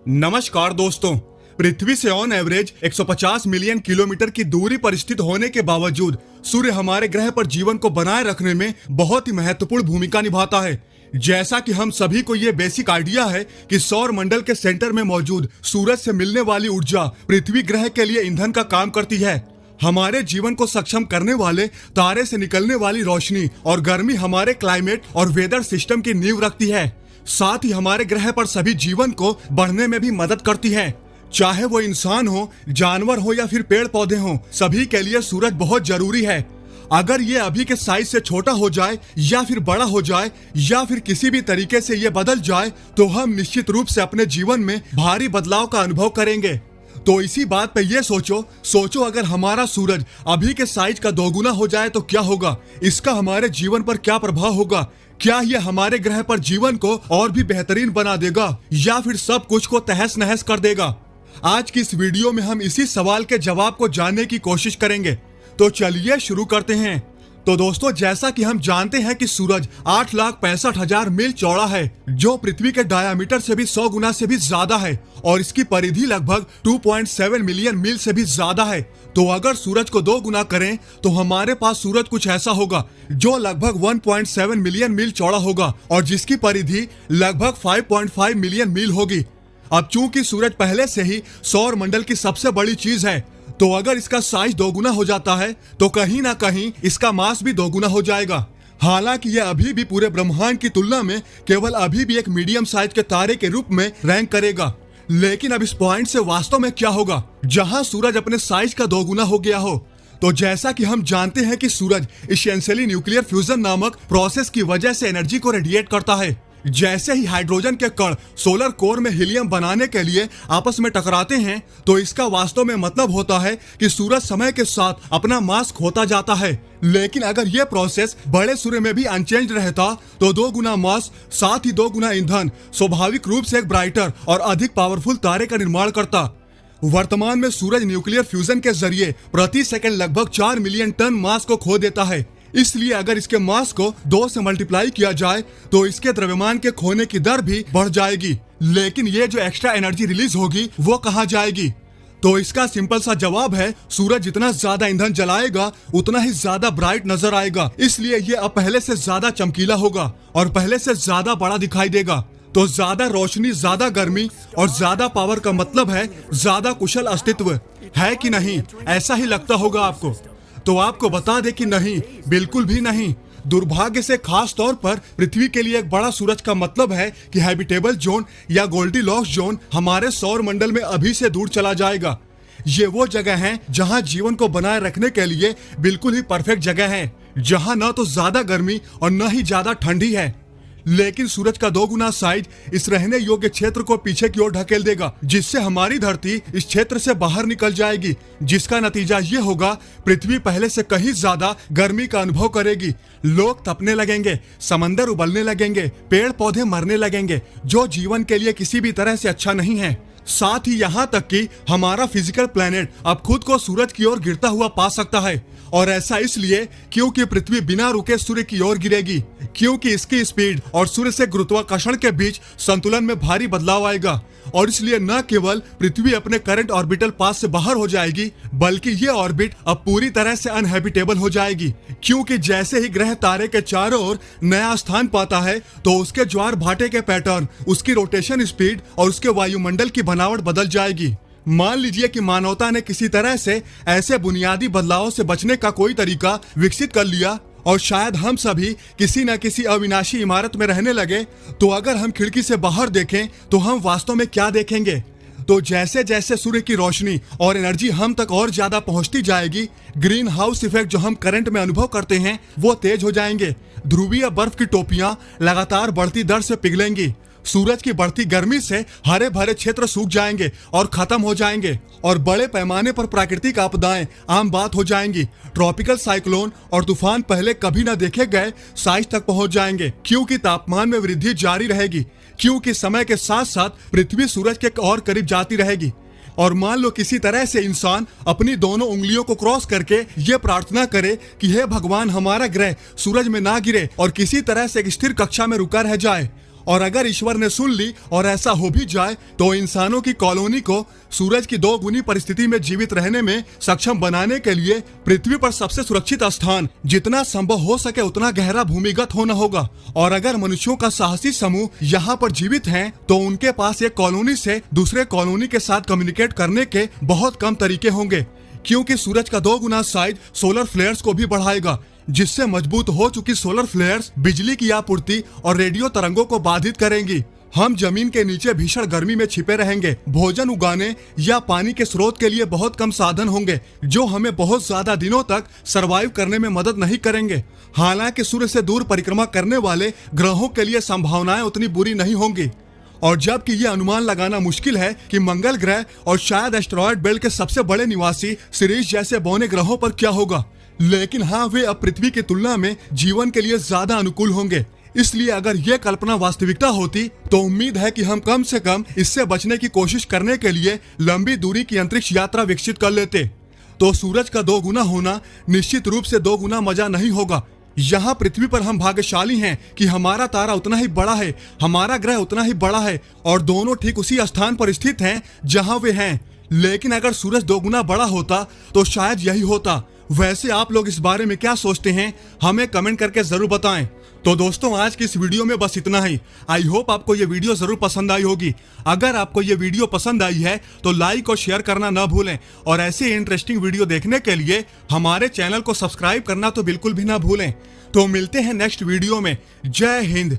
नमस्कार दोस्तों। पृथ्वी से ऑन एवरेज 150 मिलियन किलोमीटर की दूरी पर स्थित होने के बावजूद सूर्य हमारे ग्रह पर जीवन को बनाए रखने में बहुत ही महत्वपूर्ण भूमिका निभाता है। जैसा कि हम सभी को ये बेसिक आइडिया है कि सौर मंडल के सेंटर में मौजूद सूरज से मिलने वाली ऊर्जा पृथ्वी ग्रह के लिए ईंधन का काम करती है। हमारे जीवन को सक्षम करने वाले तारे से निकलने वाली रोशनी और गर्मी हमारे क्लाइमेट और वेदर सिस्टम की नींव रखती है। साथ ही हमारे ग्रह पर सभी जीवन को बढ़ने में भी मदद करती है। चाहे वो इंसान हो, जानवर हो या फिर पेड़ पौधे हो, सभी के लिए सूरज बहुत जरूरी है। अगर ये अभी के साइज से छोटा हो जाए या फिर बड़ा हो जाए या फिर किसी भी तरीके से ये बदल जाए तो हम निश्चित रूप से अपने जीवन में भारी बदलाव का अनुभव करेंगे। तो इसी बात पे ये सोचो अगर हमारा सूरज अभी के साइज का दोगुना हो जाए तो क्या होगा, इसका हमारे जीवन पर क्या प्रभाव होगा। क्या ये हमारे ग्रह पर जीवन को और भी बेहतरीन बना देगा या फिर सब कुछ को तहस नहस कर देगा। आज की इस वीडियो में हम इसी सवाल के जवाब को जानने की कोशिश करेंगे। तो चलिए शुरू करते हैं। तो दोस्तों, जैसा कि हम जानते हैं कि सूरज 8,65,000 मील चौड़ा है, जो पृथ्वी के डायामीटर से भी 100 गुना से भी ज्यादा है और इसकी परिधि लगभग 2.7 मिलियन मील से भी ज्यादा है। तो अगर सूरज को 2 गुना करें तो हमारे पास सूरज कुछ ऐसा होगा जो लगभग 1.7 मिलियन मील चौड़ा होगा और जिसकी परिधि लगभग 5.5 मिलियन मील होगी। अब चूंकि सूरज पहले से ही सौर मंडल की सबसे बड़ी चीज है, तो अगर इसका साइज 2 गुना हो जाता है तो कहीं ना कहीं इसका मास भी 2 गुना हो जाएगा। हालांकि यह अभी भी पूरे ब्रह्मांड की तुलना में केवल अभी भी एक मीडियम साइज के तारे के रूप में रैंक करेगा। लेकिन अब इस पॉइंट से वास्तव में क्या होगा जहां सूरज अपने साइज का 2 गुना हो गया हो। तो जैसा कि हम जानते हैं कि सूरज एसेंशियली न्यूक्लियर फ्यूजन नामक प्रोसेस की वजह से एनर्जी को रेडिएट करता है। जैसे ही हाइड्रोजन के कण सोलर कोर में हीलियम बनाने के लिए आपस में टकराते हैं, तो इसका वास्तव में मतलब होता है कि सूरज समय के साथ अपना मास खोता जाता है। लेकिन अगर यह प्रोसेस बड़े सूर्य में भी अनचेंज रहता तो 2 गुना मास साथ ही 2 गुना ईंधन स्वाभाविक रूप से एक ब्राइटर और अधिक पावरफुल तारे का निर्माण करता। वर्तमान में सूरज न्यूक्लियर फ्यूजन के जरिए प्रति सेकंड लगभग 4 मिलियन टन मास को खो देता है। इसलिए अगर इसके मास को 2 से मल्टीप्लाई किया जाए तो इसके द्रव्यमान के खोने की दर भी बढ़ जाएगी। लेकिन ये जो एक्स्ट्रा एनर्जी रिलीज होगी वो कहाँ जाएगी? तो इसका सिंपल सा जवाब है, सूरज जितना ज्यादा ईंधन जलाएगा उतना ही ज्यादा ब्राइट नजर आएगा। इसलिए ये अब पहले से ज्यादा चमकीला होगा और पहले से ज्यादा बड़ा दिखाई देगा। तो ज्यादा रोशनी, ज्यादा गर्मी और ज्यादा पावर का मतलब है ज्यादा कुशल अस्तित्व, है कि नहीं? ऐसा ही लगता होगा आपको। तो आपको बता दे कि नहीं, बिल्कुल भी नहीं। दुर्भाग्य से खास तौर पर पृथ्वी के लिए एक बड़ा सूरज का मतलब है कि हैबिटेबल जोन या गोल्डीलॉक्स जोन हमारे सौर मंडल में अभी से दूर चला जाएगा। ये वो जगह है जहां जीवन को बनाए रखने के लिए बिल्कुल ही परफेक्ट जगह है, जहां न तो ज्यादा गर्मी और न ही ज्यादा ठंडी है। लेकिन सूरज का 2 गुना साइज इस रहने योग्य क्षेत्र को पीछे की ओर ढकेल देगा, जिससे हमारी धरती इस क्षेत्र से बाहर निकल जाएगी, जिसका नतीजा ये होगा पृथ्वी पहले से कहीं ज्यादा गर्मी का अनुभव करेगी। लोग तपने लगेंगे, समंदर उबलने लगेंगे, पेड़ पौधे मरने लगेंगे, जो जीवन के लिए किसी भी तरह से अच्छा नहीं है। साथ ही यहाँ तक कि हमारा फिजिकल प्लेनेट अब खुद को सूरज की ओर गिरता हुआ पा सकता है। और ऐसा इसलिए क्योंकि पृथ्वी बिना रुके सूर्य की ओर गिरेगी, क्योंकि इसकी स्पीड और सूर्य से गुरुत्वाकर्षण के बीच संतुलन में भारी बदलाव आएगा। और इसलिए न केवल पृथ्वी अपने करंट ऑर्बिटल पाथ से बाहर हो जाएगी, बल्कि ये ऑर्बिट अब पूरी तरह से अनहैबिटेबल हो जाएगी। क्योंकि जैसे ही ग्रह तारे के चारों ओर नया स्थान पाता है तो उसके ज्वार भाटे के पैटर्न, उसकी रोटेशन स्पीड और उसके वायुमंडल की बनावट बदल जाएगी। मान लीजिए कि मानवता ने किसी तरह से ऐसे बुनियादी बदलावों से बचने का कोई तरीका विकसित कर लिया और शायद हम सभी किसी न किसी अविनाशी इमारत में रहने लगे। तो अगर हम खिड़की से बाहर देखें तो हम वास्तव में क्या देखेंगे? तो जैसे जैसे सूर्य की रोशनी और एनर्जी हम तक और ज्यादा पहुंचती जाएगी, ग्रीन हाउस इफेक्ट जो हम करंट में अनुभव करते हैं वो तेज हो जाएंगे। ध्रुवीय बर्फ की टोपियां लगातार बढ़ती दर से पिघलेंगी। सूरज की बढ़ती गर्मी से हरे भरे क्षेत्र सूख जाएंगे और खत्म हो जाएंगे और बड़े पैमाने पर प्राकृतिक आपदाएं आम बात हो जाएंगी। ट्रॉपिकल साइक्लोन और तूफान पहले कभी न देखे गए साइज तक पहुंच जाएंगे, क्योंकि तापमान में वृद्धि जारी रहेगी, क्योंकि समय के साथ साथ पृथ्वी सूरज के और करीब जाती रहेगी। और मान लो किसी तरह से इंसान अपनी दोनों उंगलियों को क्रॉस करके ये प्रार्थना करे कि हे भगवान, हमारा ग्रह सूरज में ना गिरे और किसी तरह से एक स्थिर कक्षा में रुका रह जाए। और अगर ईश्वर ने सुन ली और ऐसा हो भी जाए तो इंसानों की कॉलोनी को सूरज की 2 गुनी परिस्थिति में जीवित रहने में सक्षम बनाने के लिए पृथ्वी पर सबसे सुरक्षित स्थान जितना संभव हो सके उतना गहरा भूमिगत होना होगा। और अगर मनुष्यों का साहसी समूह यहाँ पर जीवित हैं, तो उनके पास एक कॉलोनी से दूसरे कॉलोनी के साथ कम्युनिकेट करने के बहुत कम तरीके होंगे, क्योंकि सूरज का 2 गुना साइज सोलर फ्लेयर्स को भी बढ़ाएगा, जिससे मजबूत हो चुकी सोलर फ्लेयर्स बिजली की आपूर्ति और रेडियो तरंगों को बाधित करेंगी। हम जमीन के नीचे भीषण गर्मी में छिपे रहेंगे। भोजन उगाने या पानी के स्रोत के लिए बहुत कम साधन होंगे, जो हमें बहुत ज्यादा दिनों तक सरवाइव करने में मदद नहीं करेंगे। हालांकि सूर्य से दूर परिक्रमा करने वाले ग्रहों के लिए संभावनाएं उतनी बुरी नहीं होंगी। और जबकि ये अनुमान लगाना मुश्किल है कि मंगल ग्रह और शायद एस्टेरॉयड बेल्ट के सबसे बड़े निवासी सीरीज जैसे बौने ग्रहों पर क्या होगा, लेकिन हाँ, वे अब पृथ्वी की तुलना में जीवन के लिए ज्यादा अनुकूल होंगे। इसलिए अगर ये कल्पना वास्तविकता होती तो उम्मीद है कि हम कम से कम इससे बचने की कोशिश करने के लिए लंबी दूरी की अंतरिक्ष यात्रा विकसित कर लेते। तो सूरज का 2 गुना होना निश्चित रूप से 2 गुना मजा नहीं होगा। यहाँ पृथ्वी पर हम भाग्यशाली हैं कि हमारा तारा उतना ही बड़ा है, हमारा ग्रह उतना ही बड़ा है और दोनों ठीक उसी स्थान पर स्थित हैं जहाँ वे हैं। लेकिन अगर सूरज 2 गुना बड़ा होता तो शायद यही होता। वैसे आप लोग इस बारे में क्या सोचते हैं, हमें कमेंट करके जरूर बताएं। तो दोस्तों, आज की इस वीडियो में बस इतना ही। आई होप आपको ये वीडियो जरूर पसंद आई होगी। अगर आपको ये वीडियो पसंद आई है तो लाइक और शेयर करना ना भूलें, और ऐसे इंटरेस्टिंग वीडियो देखने के लिए हमारे चैनल को सब्सक्राइब करना तो बिल्कुल भी ना भूलें। तो मिलते हैं नेक्स्ट वीडियो में। जय हिंद।